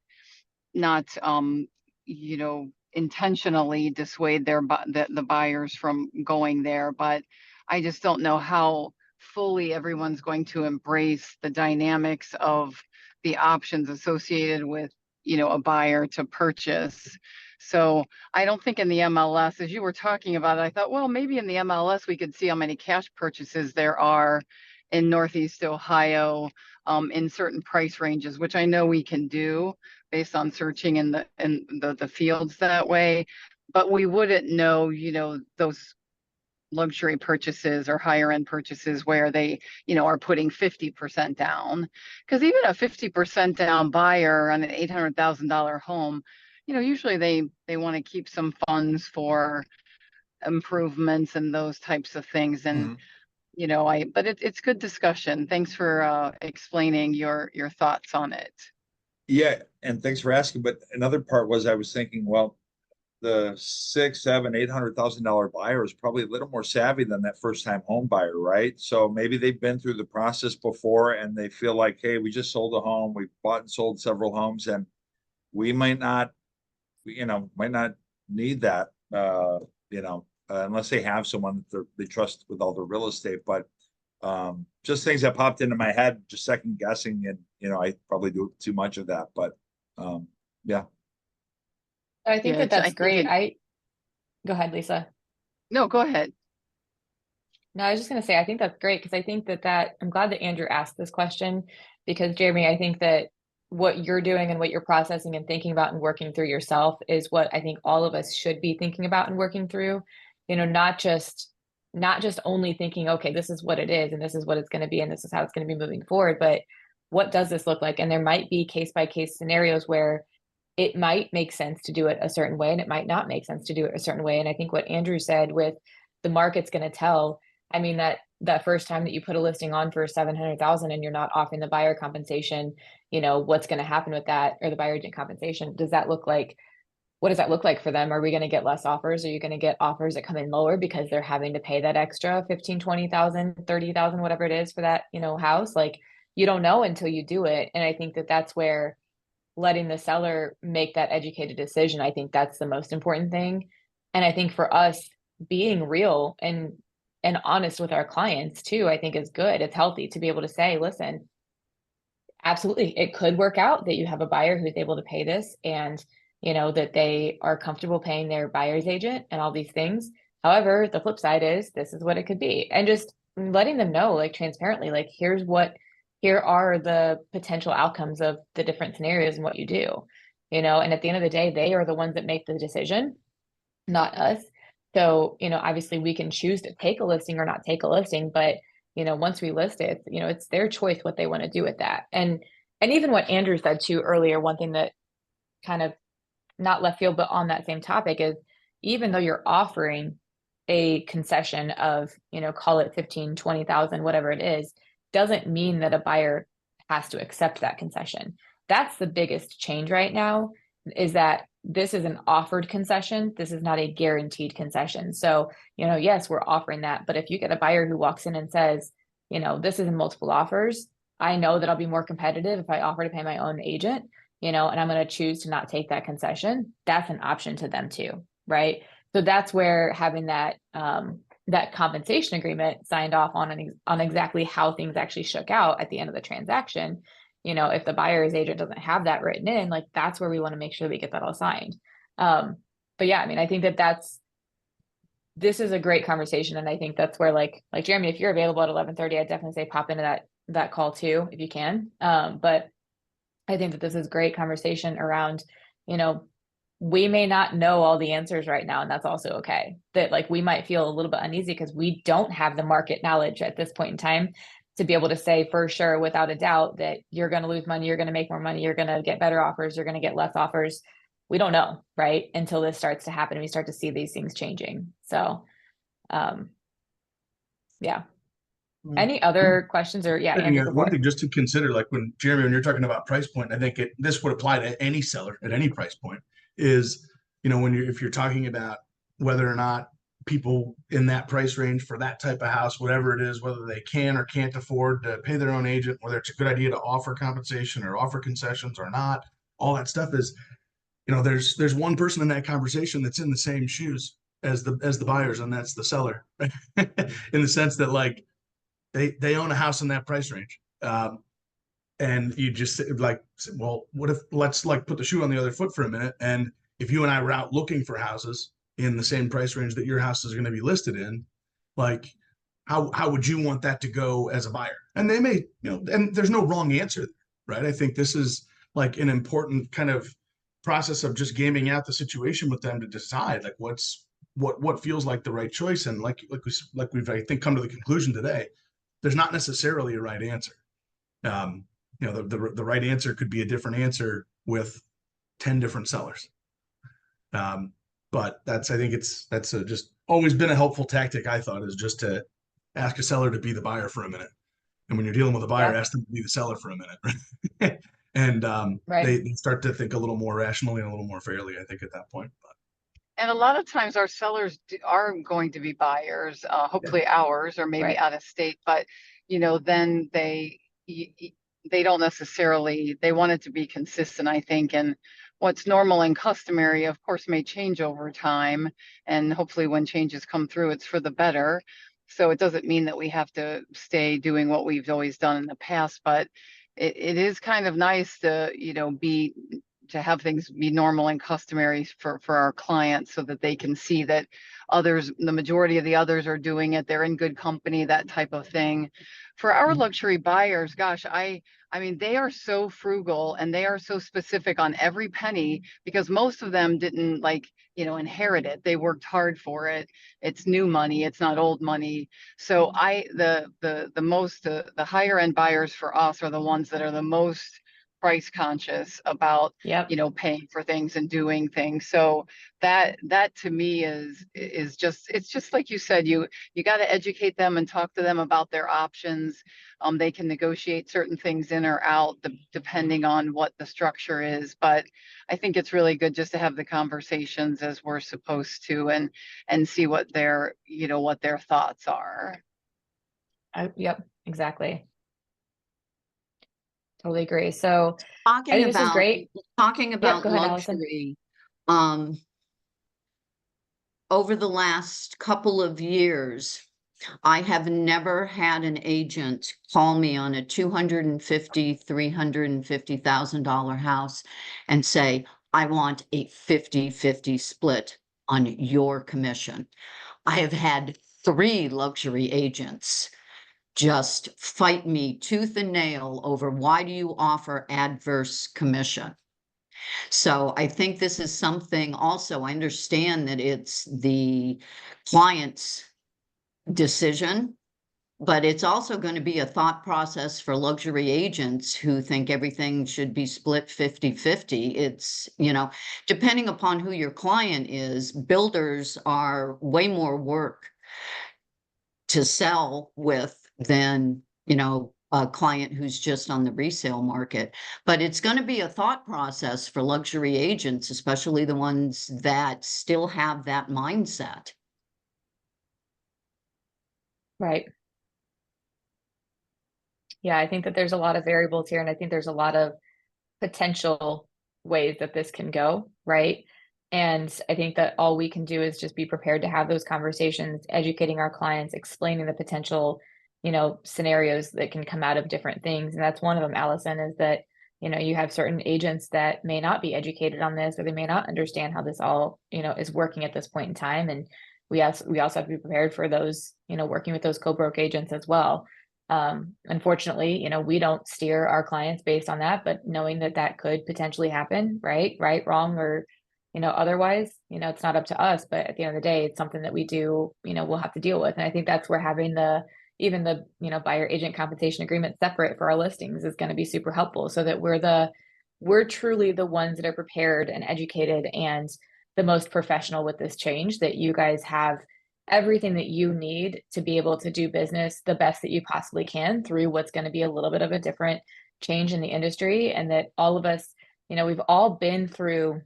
intentionally dissuade the buyers from going there. But I just don't know how fully everyone's going to embrace the dynamics of the options associated with, a buyer to purchase. So I don't think in the MLS, as you were talking about it, I thought, well, maybe in the MLS we could see how many cash purchases there are in Northeast Ohio in certain price ranges, which I know we can do based on searching in the fields that way. But we wouldn't know, those luxury purchases or higher end purchases where they, are putting 50% down. Because even a 50% down buyer on an $800,000 home, usually they want to keep some funds for improvements and those types of things. And but it's good discussion. Thanks for explaining your thoughts on it. Yeah, and thanks for asking. But another part was I was thinking, well, the $600,000, $700,000, $800,000 buyer is probably a little more savvy than that first time home buyer, right? So maybe they've been through the process before and they feel like, hey, we just sold a home, we bought and sold several homes, and we might not need that, unless they have someone that they trust with all the real estate. But just things that popped into my head, just second guessing, and I probably do too much of that. But yeah. I think Yeah, that's great. Go ahead, Lisa. No, go ahead. No, I was just going to say, I think that's great because I think that I'm glad that Andrew asked this question because Jeremy, I think that what you're doing and what you're processing and thinking about and working through yourself is what I think all of us should be thinking about and working through, not just only thinking, okay, this is what it is and this is what it's going to be and this is how it's going to be moving forward, but what does this look like? And there might be case by case scenarios where it might make sense to do it a certain way and it might not make sense to do it a certain way. And I think what Andrew said with the market's going to tell, I mean, that first time that you put a listing on for 700,000 and you're not offering the buyer compensation, what's going to happen with that, or the buyer agent compensation? What does that look like for them? Are we going to get less offers? Are you going to get offers that come in lower because they're having to pay that extra 15, 20,000, 30,000, whatever it is for that, house? Like, you don't know until you do it. And I think that that's where letting the seller make that educated decision, I think that's the most important thing. And I think for us, being real and honest with our clients too, I think is good. It's healthy to be able to say, listen, absolutely, it could work out that you have a buyer who's able to pay this and that they are comfortable paying their buyer's agent and all these things. However, the flip side is this is what it could be. And just letting them know, like, transparently, like, here are the potential outcomes of the different scenarios and what you do, and at the end of the day, they are the ones that make the decision, not us. So, obviously we can choose to take a listing or not take a listing, but, once we list it, it's their choice what they want to do with that. And even what Andrew said too earlier, one thing that kind of not left field, but on that same topic is, even though you're offering a concession of, call it 15, 20,000, whatever it is, doesn't mean that a buyer has to accept that concession. That's the biggest change right now, is that this is an offered concession. This is not a guaranteed concession. So, yes, we're offering that, but if you get a buyer who walks in and says, this is in multiple offers, I know that I'll be more competitive if I offer to pay my own agent, and I'm going to choose to not take that concession. That's an option to them too, right? So that's where having that compensation agreement signed off on exactly how things actually shook out at the end of the transaction. If the buyer's agent doesn't have that written in, like, that's where we want to make sure we get that all signed. But yeah, I mean, I think this is a great conversation. And I think that's where, like Jeremy, if you're available at 11:30, I'd definitely say pop into that call too, if you can. But I think that this is great conversation around, we may not know all the answers right now, and that's also okay. That, like, we might feel a little bit uneasy because we don't have the market knowledge at this point in time to be able to say for sure, without a doubt, that you're going to lose money, you're going to make more money, you're going to get better offers, you're going to get less offers. We don't know, right? Until this starts to happen and we start to see these things changing. So, yeah. Any other questions? Or Andrew, one thing just to consider, like when you're talking about price point, I think this would apply to any seller at any price point, is, if you're talking about whether or not people in that price range for that type of house, whatever it is, whether they can or can't afford to pay their own agent, whether it's a good idea to offer compensation or offer concessions or not, all that stuff is, there's one person in that conversation that's in the same shoes as the buyers, and that's the seller, in the sense that, like, they own a house in that price range. And you just, like, well, what if, let's, like, put the shoe on the other foot for a minute. And if you and I were out looking for houses in the same price range that your house is going to be listed in, like, how would you want that to go as a buyer? And they may, and there's no wrong answer, right? I think this is, like, an important kind of process of just gaming out the situation with them to decide, like, what's what feels like the right choice. And we've I think come to the conclusion today, there's not necessarily a right answer. The right answer could be a different answer with 10 different sellers. But I think that's just always been a helpful tactic, I thought, is just to ask a seller to be the buyer for a minute. And when you're dealing with a buyer, ask them to be the seller for a minute. And they start to think a little more rationally and a little more fairly, I think, at that point. And a lot of times our sellers are going to be buyers, hopefully ours, or maybe out of state, but then they don't necessarily, they want it to be consistent, I think. And what's normal and customary, of course, may change over time. And hopefully when changes come through, it's for the better. So it doesn't mean that we have to stay doing what we've always done in the past, but it is kind of nice to, to have things be normal and customary for our clients, so that they can see that the majority of the others are doing it. They're in good company, that type of thing. For our luxury buyers, gosh, I mean, they are so frugal and they are so specific on every penny, because most of them didn't inherit it. They worked hard for it. It's new money. It's not old money. So the higher end buyers for us are the ones that are the most price conscious about paying for things and doing things. So that to me is just, it's just like you said, you got to educate them and talk to them about their options. They can negotiate certain things in or out depending on what the structure is, but I think it's really good just to have the conversations as we're supposed to, and see what their thoughts are. Yep, exactly. Totally agree. So talking about great. luxury, over the last couple of years, I have never had an agent call me on a $250,000, $350,000 house and say, I want a 50-50 split on your commission. I have had 3 luxury agents just fight me tooth and nail over, why do you offer adverse commission? So I think this is something also, I understand that it's the client's decision, but it's also going to be a thought process for luxury agents who think everything should be split 50-50. It's, depending upon who your client is, builders are way more work to sell with than, a client who's just on the resale market. But it's going to be a thought process for luxury agents, especially the ones that still have that mindset. Right. Yeah, I think that there's a lot of variables here, and I think there's a lot of potential ways that this can go, right? And I think that all we can do is just be prepared to have those conversations, educating our clients, explaining the potential, scenarios that can come out of different things. And that's one of them, Allison, is that, you have certain agents that may not be educated on this, or they may not understand how this all, is working at this point in time. And we also have to be prepared for those, working with those co-broke agents as well. Unfortunately, we don't steer our clients based on that, but knowing that could potentially happen, right, wrong, or, otherwise, it's not up to us, but at the end of the day, it's something that we do, we'll have to deal with. And I think that's where having even the buyer agent compensation agreement separate for our listings is going to be super helpful, so that we're truly the ones that are prepared and educated and the most professional with this change, that you guys have everything that you need to be able to do business the best that you possibly can through what's going to be a little bit of a different change in the industry. And that all of us, we've all been through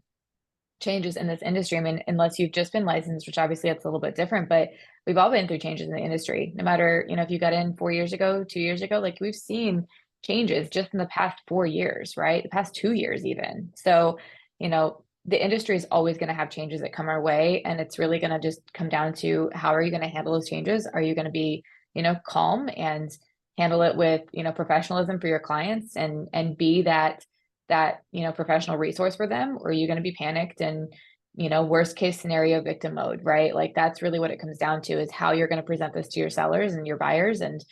changes in this industry. I mean, unless you've just been licensed, which obviously that's a little bit different, but we've all been through changes in the industry. No matter, if you got in 4 years ago, 2 years ago, like we've seen changes just in the past 4 years, right? The past 2 years even. So, the industry is always going to have changes that come our way. And it's really going to just come down to, how are you going to handle those changes? Are you going to be, calm and handle it with, professionalism for your clients and be that professional resource for them? Or are you going to be panicked and, worst case scenario victim mode, right? Like that's really what it comes down to, is how you're going to present this to your sellers and your buyers. And,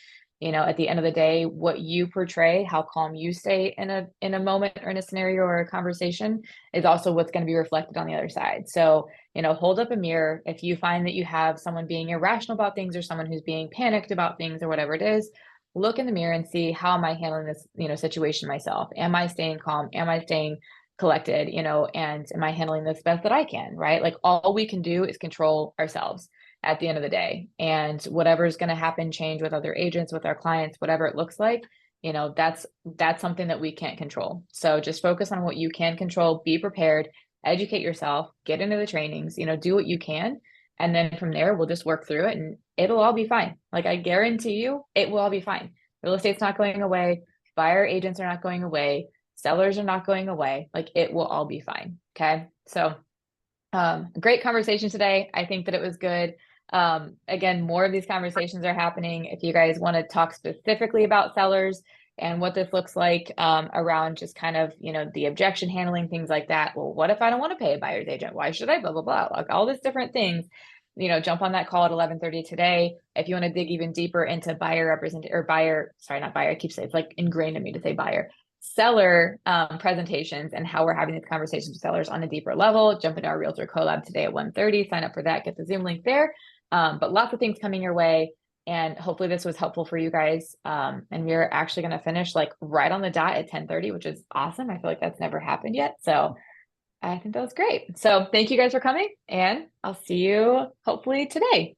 at the end of the day, what you portray, how calm you stay in a moment or in a scenario or a conversation is also what's going to be reflected on the other side. So, hold up a mirror. If you find that you have someone being irrational about things or someone who's being panicked about things or whatever it is, look in the mirror and see, how am I handling this, situation myself? Am I staying calm? Am I staying collected, and am I handling this best that I can, right? Like, all we can do is control ourselves at the end of the day, and whatever's going to happen, change with other agents, with our clients, whatever it looks like, that's something that we can't control. So just focus on what you can control, be prepared, educate yourself, get into the trainings, do what you can. And then from there, we'll just work through it and it'll all be fine. Like, I guarantee you, it will all be fine. Real estate's not going away. Buyer agents are not going away. Sellers are not going away. Like, it will all be fine. Okay. So, great conversation today. I think that it was good. Again, more of these conversations are happening. If you guys want to talk specifically about sellers and what this looks like, around just kind of, the objection handling, things like that. Well, what if I don't want to pay a buyer's agent? Why should I? Blah, blah, blah. Like, all these different things, jump on that call at 11:30 today. If you want to dig even deeper into I keep saying, it's like ingrained in me to say seller presentations and how we're having these conversations with sellers on a deeper level, jump into our Realtor Collab today at 1:30, sign up for that, get the Zoom link there. But lots of things coming your way. And hopefully this was helpful for you guys. And we're actually going to finish like right on the dot at 10:30, which is awesome. I feel like that's never happened yet. So I think that was great. So thank you guys for coming, and I'll see you hopefully today.